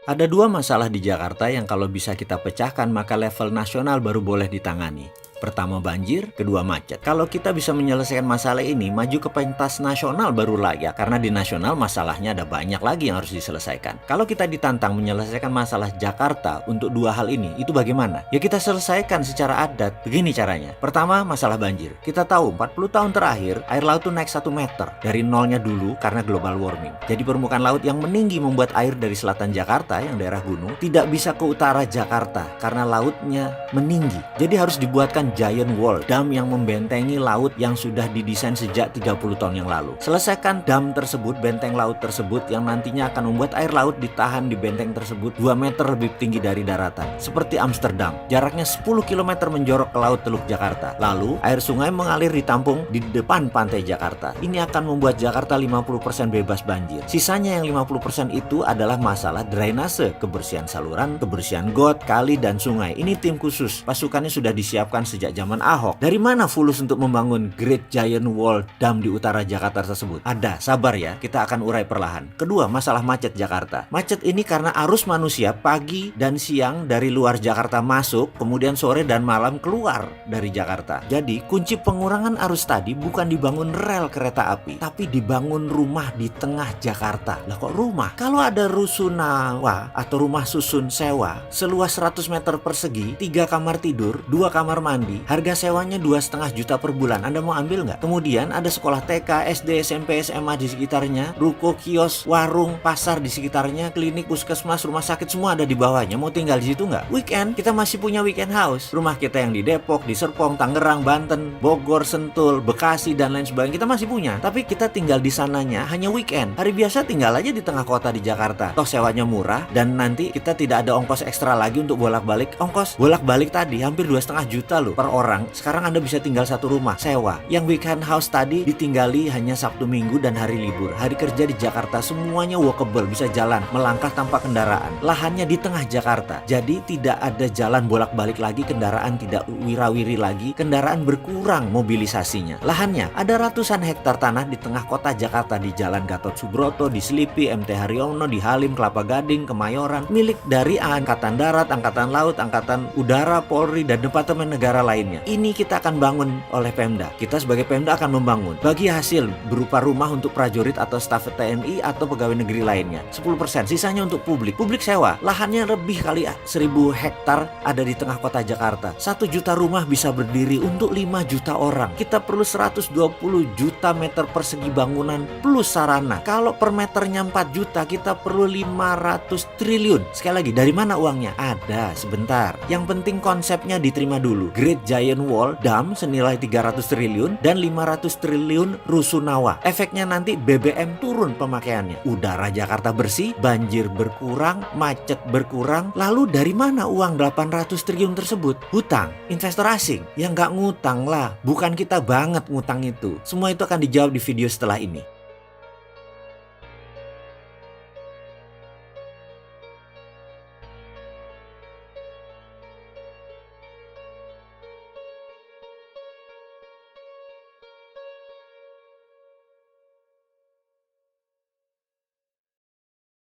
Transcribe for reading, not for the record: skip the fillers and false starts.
Ada dua masalah di Jakarta yang kalau bisa kita pecahkan maka level nasional baru boleh ditangani. Pertama banjir, kedua macet. Kalau kita bisa menyelesaikan masalah ini, maju ke pentas nasional baru layak. Karena di nasional masalahnya ada banyak lagi yang harus diselesaikan. Kalau kita ditantang menyelesaikan masalah Jakarta untuk dua hal ini, itu bagaimana? Ya kita selesaikan secara adat. Begini caranya. Pertama, masalah banjir. Kita tahu 40 tahun terakhir, air laut tuh naik 1 meter. Dari nolnya dulu karena global warming. Jadi permukaan laut yang meninggi membuat air dari selatan Jakarta, yang daerah gunung, tidak bisa ke utara Jakarta. Karena lautnya meninggi. Jadi harus dibuatkan giant wall, dam yang membentengi laut yang sudah didesain sejak 30 tahun yang lalu. Selesaikan dam tersebut, benteng laut tersebut yang nantinya akan membuat air laut ditahan di benteng tersebut 2 meter lebih tinggi dari daratan. Seperti Amsterdam, jaraknya 10 km menjorok ke laut Teluk Jakarta. Lalu, air sungai mengalir ditampung di depan pantai Jakarta. Ini akan membuat Jakarta 50% bebas banjir. Sisanya yang 50% itu adalah masalah drainase, kebersihan saluran, kebersihan got, kali, dan sungai. Ini tim khusus, pasukannya sudah disiapkan sejak zaman Ahok. Dari mana fulus untuk membangun Great Giant Wall Dam di utara Jakarta tersebut? Ada, sabar ya, kita akan urai perlahan. Kedua, masalah macet Jakarta. Macet ini karena arus manusia pagi dan siang dari luar Jakarta masuk, kemudian sore dan malam keluar dari Jakarta. Jadi, kunci pengurangan arus tadi bukan dibangun rel kereta api, tapi dibangun rumah di tengah Jakarta. Lah kok rumah? Kalau ada rusunawa atau rumah susun sewa seluas 100 meter persegi, 3 kamar tidur, 2 kamar mandi, harga sewanya 2,5 juta per bulan. Anda mau ambil nggak? Kemudian ada sekolah TK, SD, SMP, SMA di sekitarnya, ruko, kios, warung, pasar di sekitarnya, klinik, puskesmas, rumah sakit semua ada di bawahnya. Mau tinggal di situ nggak? Weekend kita masih punya weekend house. Rumah kita yang di Depok, di Serpong, Tangerang, Banten, Bogor, Sentul, Bekasi dan lain sebagainya kita masih punya. Tapi kita tinggal di sananya hanya weekend. Hari biasa tinggal aja di tengah kota di Jakarta. Toh sewanya murah dan nanti kita tidak ada ongkos ekstra lagi untuk bolak-balik. Ongkos bolak-balik tadi hampir 2,5 juta loh per orang. Sekarang Anda bisa tinggal satu rumah sewa. Yang weekend house tadi ditinggali hanya Sabtu Minggu dan hari libur. Hari kerja di Jakarta semuanya walkable, bisa jalan, melangkah tanpa kendaraan. Lahannya di tengah Jakarta. Jadi tidak ada jalan bolak-balik lagi, kendaraan tidak wirawiri lagi, kendaraan berkurang mobilisasinya. Lahannya ada ratusan hektar tanah di tengah kota Jakarta, di Jalan Gatot Subroto, di Selipi, MT Haryono, di Halim, Kelapa Gading, Kemayoran, milik dari Angkatan Darat, Angkatan Laut, Angkatan Udara, Polri, dan Departemen Negara lainnya. Ini kita akan bangun oleh Pemda. Kita sebagai Pemda akan membangun. Bagi hasil berupa rumah untuk prajurit atau staf TNI atau pegawai negeri lainnya. 10%, sisanya untuk publik. Publik sewa. Lahannya lebih kali 1.000 hektar ada di tengah kota Jakarta. 1 juta rumah bisa berdiri untuk 5 juta orang. Kita perlu 120 juta meter persegi bangunan plus sarana. Kalau per meternya 4 juta, kita perlu 500 triliun. Sekali lagi, dari mana uangnya? Ada, sebentar. Yang penting konsepnya diterima dulu. Great Giant Wall Dam senilai 300 triliun dan 500 triliun rusunawa. Efeknya nanti BBM turun pemakaiannya. Udara Jakarta bersih, banjir berkurang, macet berkurang. Lalu dari mana uang 800 triliun tersebut? Hutang, investor asing. Ya nggak ngutang lah. Bukan kita banget ngutang itu. Semua itu akan dijawab di video setelah ini.